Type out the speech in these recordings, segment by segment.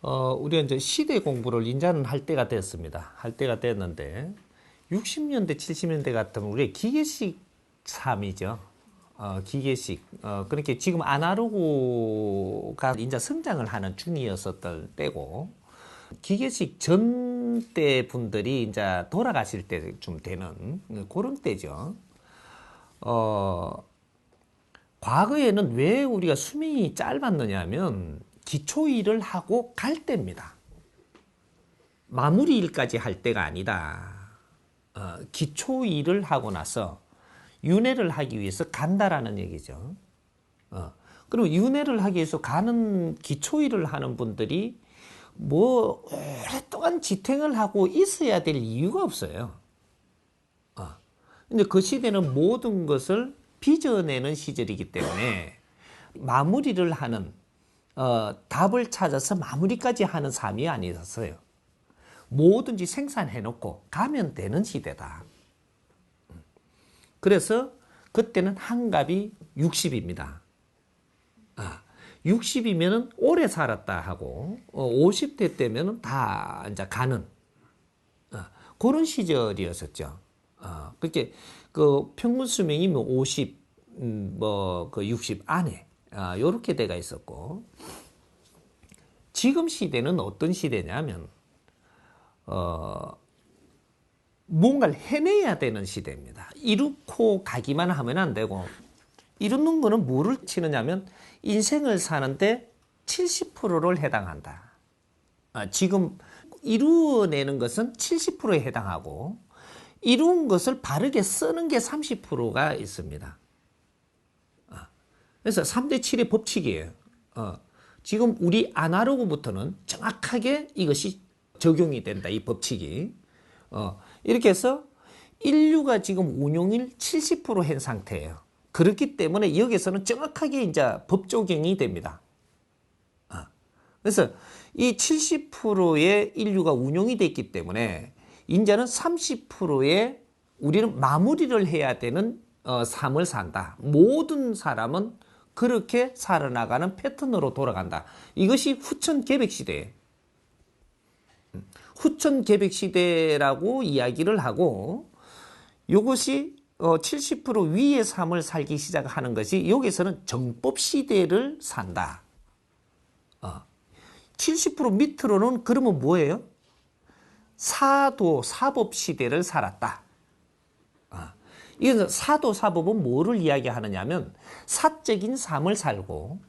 우리가 이제 시대 공부를 인자는 할 때가 됐습니다. 할 때가 됐는데 60년대, 70년대 같으면 우리 기계식 삶이죠. 기계식. 그렇게 지금 아날로그가 이제 성장을 하는 중이었었던 때고 기계식 전 때 분들이 이제 돌아가실 때쯤 되는 그런 때죠. 과거에는 왜 우리가 수명이 짧았느냐 하면 기초 일을 하고 갈 때입니다. 마무리 일까지 할 때가 아니다. 기초 일을 하고 나서 윤회를 하기 위해서 간다라는 얘기죠. 그리고 윤회를 하기 위해서 가는 기초 일을 하는 분들이 뭐 오랫동안 지탱을 하고 있어야 될 이유가 없어요. 근데 그 시대는 모든 것을 빚어내는 시절이기 때문에 마무리를 하는 답을 찾아서 마무리까지 하는 삶이 아니었어요. 뭐든지 생산해놓고 가면 되는 시대다. 그래서 그때는 한갑이 60입니다. 60이면 오래 살았다 하고 50대 때면 다 이제 가는 그런 시절이었었죠. 그렇게 그 평균 수명이 뭐 50, 그 60 안에 요렇게 돼가 있었고 지금 시대는 어떤 시대냐면 뭔가를 해내야 되는 시대입니다. 이루고 가기만 하면 안 되고 이루는 거는 뭐를 치느냐면 인생을 사는데 70%를 해당한다. 지금 이루어내는 것은 70%에 해당하고 이룬 것을 바르게 쓰는 게 30%가 있습니다. 그래서 3대 7의 법칙이에요. 지금 우리 아날로그부터는 정확하게 이것이 적용이 된다. 이 법칙이. 이렇게 해서 인류가 지금 운용일 70%한 상태예요. 그렇기 때문에 여기서는 정확하게 이제 법 적용이 됩니다. 그래서 이 70%의 인류가 운용이 됐기 때문에 이제는 30%의 우리는 마무리를 해야 되는 삶을 산다. 모든 사람은 그렇게 살아나가는 패턴으로 돌아간다. 이것이 후천 계백 시대예요. 후천 계백 시대라고 이야기를 하고 이것이 70% 위의 삶을 살기 시작하는 것이 여기서는 정법 시대를 산다. 70% 밑으로는 그러면 뭐예요? 사도 사법 시대를 살았다. 이건 사도 사법은 뭐를 이야기하느냐면 사적인 삶을 살고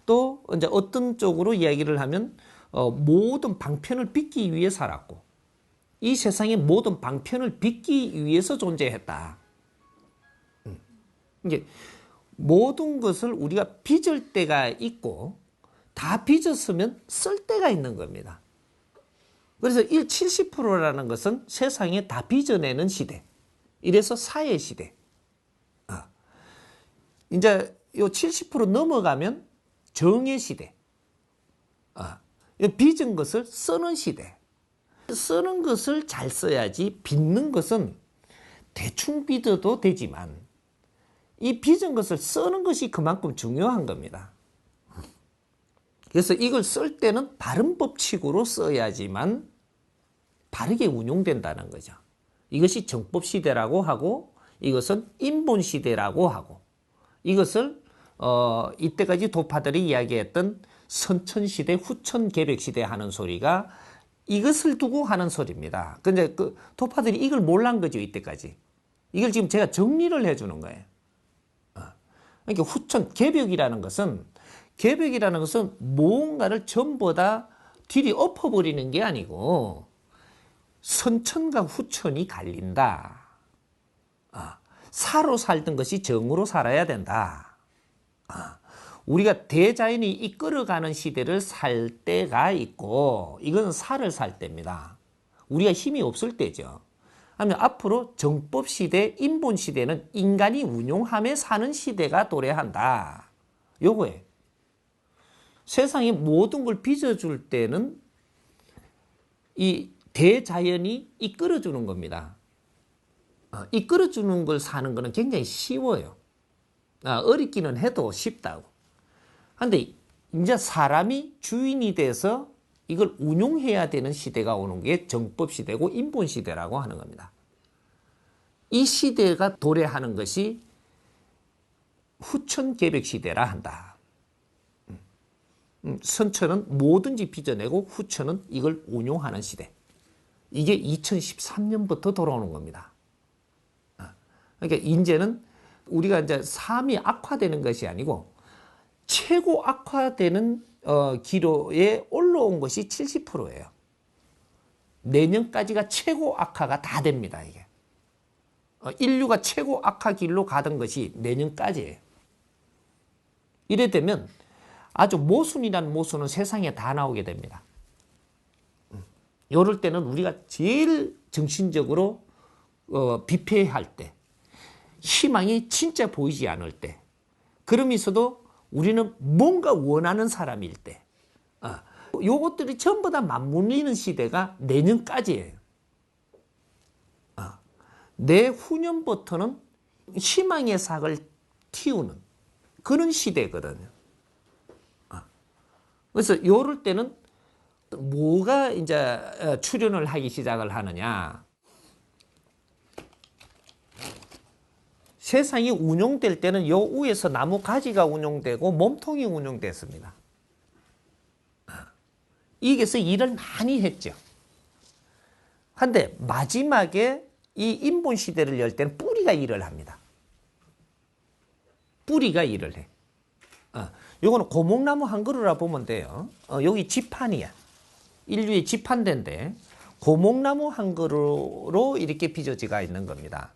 또 이제 어떤 쪽으로 이야기를 하면 모든 방편을 빚기 위해 살았고 이 세상의 모든 방편을 빚기 위해서 존재했다. 이게 모든 것을 우리가 빚을 때가 있고 다 빚었으면 쓸 때가 있는 겁니다. 그래서 70%라는 것은 세상에 다 빚어내는 시대. 이래서 사회 시대. 이제 요 70% 넘어가면 정의 시대. 빚은 것을 쓰는 시대. 쓰는 것을 잘 써야지 빚는 것은 대충 빚어도 되지만 이 빚은 것을 쓰는 것이 그만큼 중요한 겁니다. 그래서 이걸 쓸 때는 바른 법칙으로 써야지만 바르게 운용된다는 거죠. 이것이 정법 시대라고 하고 이것은 인본 시대라고 하고 이것을 이때까지 도파들이 이야기했던 선천 시대, 후천 계백 시대 하는 소리가 이것을 두고 하는 소리입니다. 근데 그 도파들이 이걸 몰란 거죠, 이때까지. 이걸 지금 제가 정리를 해주는 거예요. 그러니까 후천 계백이라는 것은 무언가를 전부 다 뒤리 엎어버리는 게 아니고 선천과 후천이 갈린다. 사로 살던 것이 정으로 살아야 된다. 우리가 대자연이 이끌어가는 시대를 살 때가 있고 이건 사를 살 때입니다. 우리가 힘이 없을 때죠. 하면 앞으로 정법 시대, 인본 시대는 인간이 운용하며 사는 시대가 도래한다. 요거예요. 세상의 모든 걸 빚어줄 때는 이 대자연이 이끌어주는 겁니다. 이끌어주는 걸 사는 거는 굉장히 쉬워요. 어렵기는 해도 쉽다고. 그런데 이제 사람이 주인이 돼서 이걸 운용해야 되는 시대가 오는 게 정법시대고 인본시대라고 하는 겁니다. 이 시대가 도래하는 것이 후천개벽시대라 한다. 선천은 뭐든지 빚어내고 후천은 이걸 운용하는 시대. 이게 2013년부터 돌아오는 겁니다. 그러니까 이제는 우리가 이제 삶이 악화되는 것이 아니고 최고 악화되는 기로에 올라온 것이 70%예요. 내년까지가 최고 악화가 다 됩니다. 이게 인류가 최고 악화 길로 가던 것이 내년까지예요. 이래 되면 아주 모순이란 모순은 세상에 다 나오게 됩니다. 이럴 때는 우리가 제일 정신적으로 비패할 때, 희망이 진짜 보이지 않을 때, 그러면서도 우리는 뭔가 원하는 사람일 때, 요것들이 전부 다 맞물리는 시대가 내년까지예요. 내후년부터는 희망의 삭을 틔우는 그런 시대거든요. 그래서 요럴 때는 뭐가 이제 출현을 하기 시작을 하느냐. 세상이 운용될 때는 요 위에서 나무 가지가 운용되고 몸통이 운용됐습니다. 이게서 일을 많이 했죠. 근데 마지막에 이 인본 시대를 열 때는 뿌리가 일을 합니다. 뿌리가 일을 해. 요거는 고목나무 한 그루라 보면 돼요. 여기 지판이야. 인류의 지판대인데 고목나무 한 그루로 이렇게 빚어지가 있는 겁니다.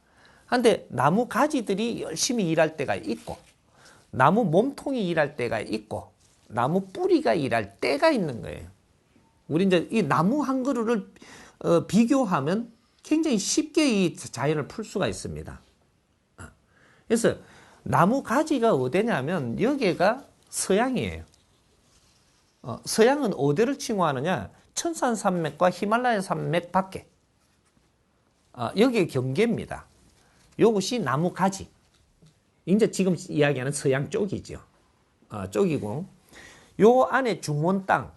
근데 나무 가지들이 열심히 일할 때가 있고 나무 몸통이 일할 때가 있고 나무 뿌리가 일할 때가 있는 거예요. 우리 이제 이 나무 한 그루를 비교하면 굉장히 쉽게 이 자연을 풀 수가 있습니다. 그래서 나무 가지가 어디냐면 여기가 서양이에요. 서양은 어디를 칭호하느냐? 천산산맥과 히말라야 산맥 밖에. 여기에 경계입니다. 이것이 나무 가지. 이제 지금 이야기하는 서양 쪽이죠. 쪽이고, 요 안에 중원 땅.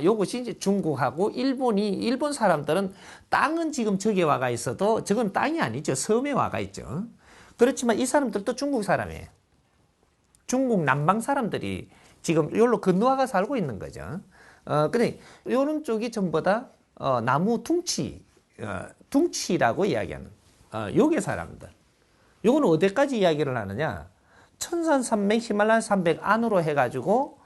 요것이 이제 중국하고 일본 사람들은 땅은 지금 저기 와가 있어도 저건 땅이 아니죠. 섬에 와가 있죠. 그렇지만 이 사람들도 중국 사람이에요. 중국 남방 사람들이 지금 여기로 건너와가 살고 있는 거죠. 근데 요런 쪽이 전부 다 나무 둥치라고 이야기하는 요게 사람들. 요거는 어디까지 이야기를 하느냐? 천산산맥, 히말라야 산맥 안으로 해가지고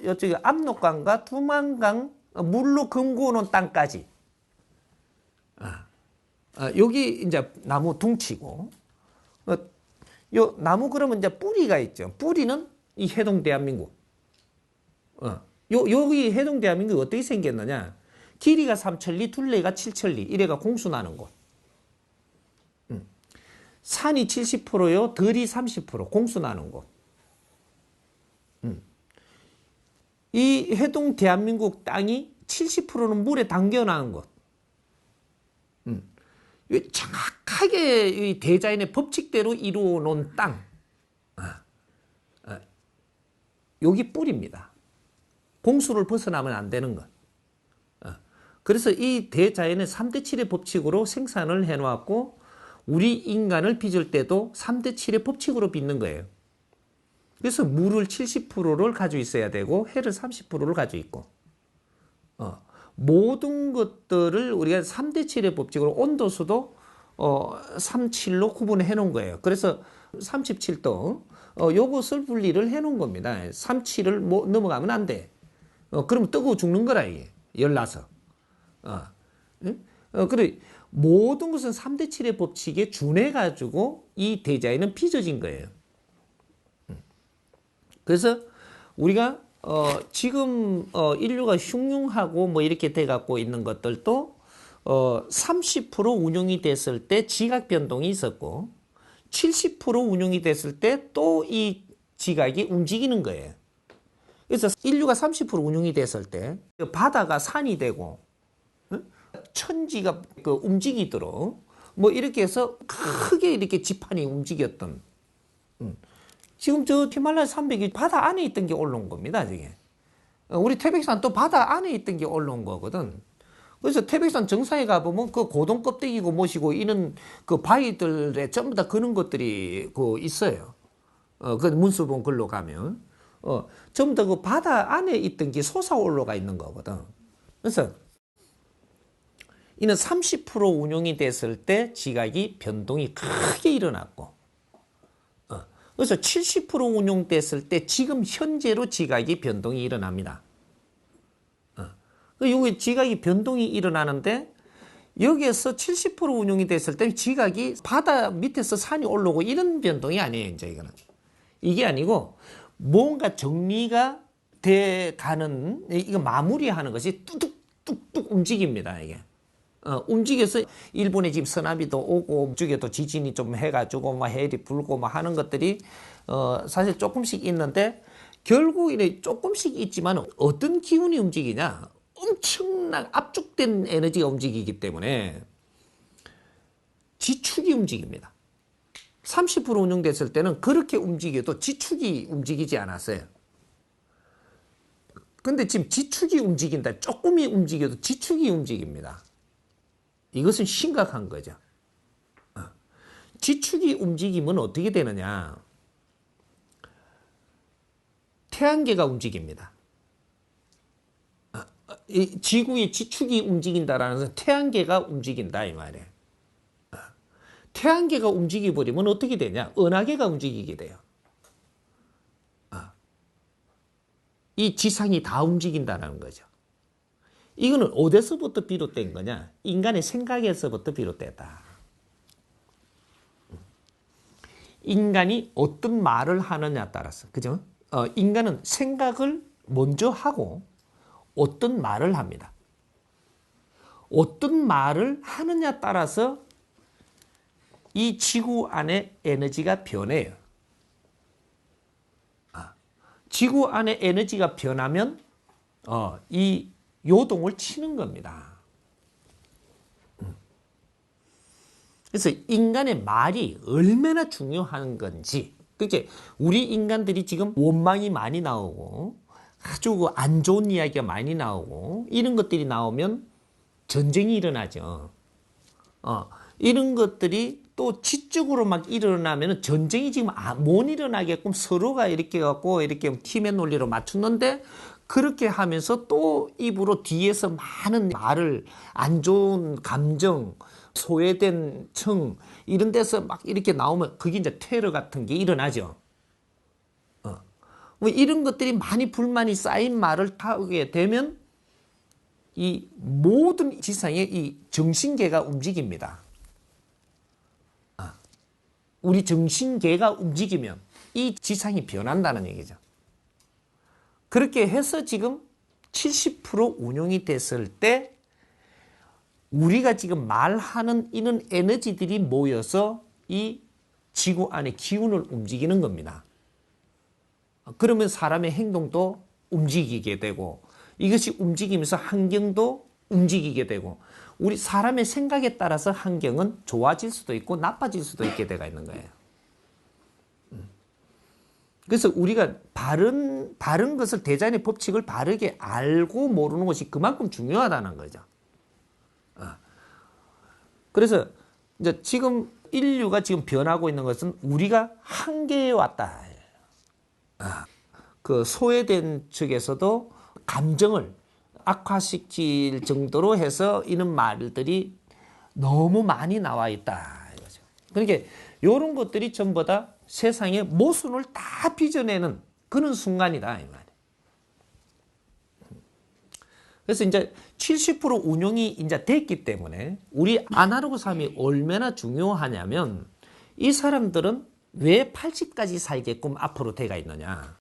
이쪽에 압록강과 두만강 물로 금고 놓은 땅까지. 여기 이제 나무 둥치고, 요 나무 그러면 이제 뿌리가 있죠. 뿌리는 이 해동 대한민국. 여기 해동 대한민국이 어떻게 생겼느냐? 길이가 3천리, 둘레가 7천리, 이래가 공수나는 곳. 산이 70%요, 들이 30%, 공수나는 곳. 이 해동 대한민국 땅이 70%는 물에 담겨나는 곳. 정확하게 이 대자연의 법칙대로 이루어 놓은 땅. 여기 뿌리입니다. 공수를 벗어나면 안 되는 것. 그래서 이 대자연의 3대 7의 법칙으로 생산을 해놓았고 우리 인간을 빚을 때도 3대 7의 법칙으로 빚는 거예요. 그래서 물을 70%를 가지고 있어야 되고 해를 30%를 가지고 있고 모든 것들을 우리가 3대 7의 법칙으로 온도수도 37로 구분해 놓은 거예요. 그래서 37도 요것을 분리를 해 놓은 겁니다. 37을 넘어가면 안 돼. 그러면 뜨거워 죽는 거라 이게. 열나서. 그래 모든 것은 3대 7의 법칙에 준해 가지고 이 대자연은 빚어진 거예요. 그래서 우리가 지금 인류가 흉흉하고 뭐 이렇게 돼 갖고 있는 것들도 30% 운용이 됐을 때 지각 변동이 있었고 70% 운용이 됐을 때 또 이 지각이 움직이는 거예요. 그래서 인류가 30% 운용이 됐을 때 바다가 산이 되고 천지가 움직이도록 뭐 이렇게 해서 크게 이렇게 지판이 움직였던 지금 저 히말라야 산맥이 바다 안에 있던 게 올라온 겁니다, 저게. 우리 태백산 또 바다 안에 있던 게 올라온 거거든. 그래서 태백산 정상에 가보면 그 고동 껍데기고 뭐시고 이런 그 바위들에 전부 다 그런 것들이 그 있어요. 그 문수본 글로 가면. 전부 다 그 바다 안에 있던 게 솟아 올라가 있는 거거든. 그래서 이는 30% 운용이 됐을 때 지각이 변동이 크게 일어났고, 그래서 70% 운용됐을 때 지금 현재로 지각이 변동이 일어납니다. 여기 지각이 변동이 일어나는데 여기에서 70% 운용이 됐을 때 지각이 바다 밑에서 산이 올라오고 이런 변동이 아니에요. 이제 이거는. 이게 아니고 뭔가 정리가 돼 가는, 이거 마무리하는 것이 뚝뚝뚝뚝 움직입니다. 이게. 움직여서 일본에 지금 쓰나미도 오고 쪽에도 지진이 좀 해가지고 막 해일이 불고 막 하는 것들이 사실 조금씩 있는데 결국 이래 조금씩 있지만 어떤 기운이 움직이냐? 엄청난 압축된 에너지가 움직이기 때문에 지축이 움직입니다. 30% 운용됐을 때는 그렇게 움직여도 지축이 움직이지 않았어요. 근데 지금 지축이 움직인다. 조금이 움직여도 지축이 움직입니다. 이것은 심각한 거죠. 지축이 움직이면 어떻게 되느냐? 태양계가 움직입니다. 이 지구의 지축이 움직인다라는 것은 태양계가 움직인다 이 말이에요. 태양계가 움직여버리면 어떻게 되냐? 은하계가 움직이게 돼요. 이 지상이 다 움직인다는 거죠. 이거는 어디서부터 비롯된 거냐? 인간의 생각에서부터 비롯됐다. 인간이 어떤 말을 하느냐에 따라서, 그죠? 인간은 생각을 먼저 하고 어떤 말을 합니다. 어떤 말을 하느냐에 따라서 이 지구 안에 에너지가 변해요. 지구 안에 에너지가 변하면 이 요동을 치는 겁니다. 그래서 인간의 말이 얼마나 중요한 건지, 그러니까 우리 인간들이 지금 원망이 많이 나오고 아주 안 좋은 이야기가 많이 나오고 이런 것들이 나오면 전쟁이 일어나죠. 이런 것들이 또 지적으로 막 일어나면 전쟁이 지금 못 일어나게끔 서로가 이렇게 갖고 이렇게 팀의 논리로 맞추는데, 그렇게 하면서 또 입으로 뒤에서 많은 말을, 안 좋은 감정, 소외된 층 이런 데서 막 이렇게 나오면 그게 이제 테러 같은 게 일어나죠. 이런 것들이 많이 불만이 쌓인 말을 하게 되면 이 모든 지상의 이 정신계가 움직입니다. 우리 정신계가 움직이면 이 지상이 변한다는 얘기죠. 그렇게 해서 지금 70% 운용이 됐을 때 우리가 지금 말하는 이런 에너지들이 모여서 이 지구 안의 기운을 움직이는 겁니다. 그러면 사람의 행동도 움직이게 되고 이것이 움직이면서 환경도 움직이게 되고 우리 사람의 생각에 따라서 환경은 좋아질 수도 있고 나빠질 수도 있게 되어 있는 거예요. 그래서 우리가 바른 것을, 대자연의 법칙을 바르게 알고 모르는 것이 그만큼 중요하다는 거죠. 그래서 이제 지금 인류가 지금 변하고 있는 것은 우리가 한계에 왔다. 그 소외된 측에서도 감정을 악화시킬 정도로 해서 이런 말들이 너무 많이 나와 있다. 이거죠. 그러니까 이런 것들이 전부 다 세상의 모순을 다 빚어내는 그런 순간이다. 이 말이에요. 그래서 이제 70% 운용이 이제 됐기 때문에 우리 아날로그 삶이 얼마나 중요하냐면 이 사람들은 왜 80까지 살게끔 앞으로 돼가 있느냐.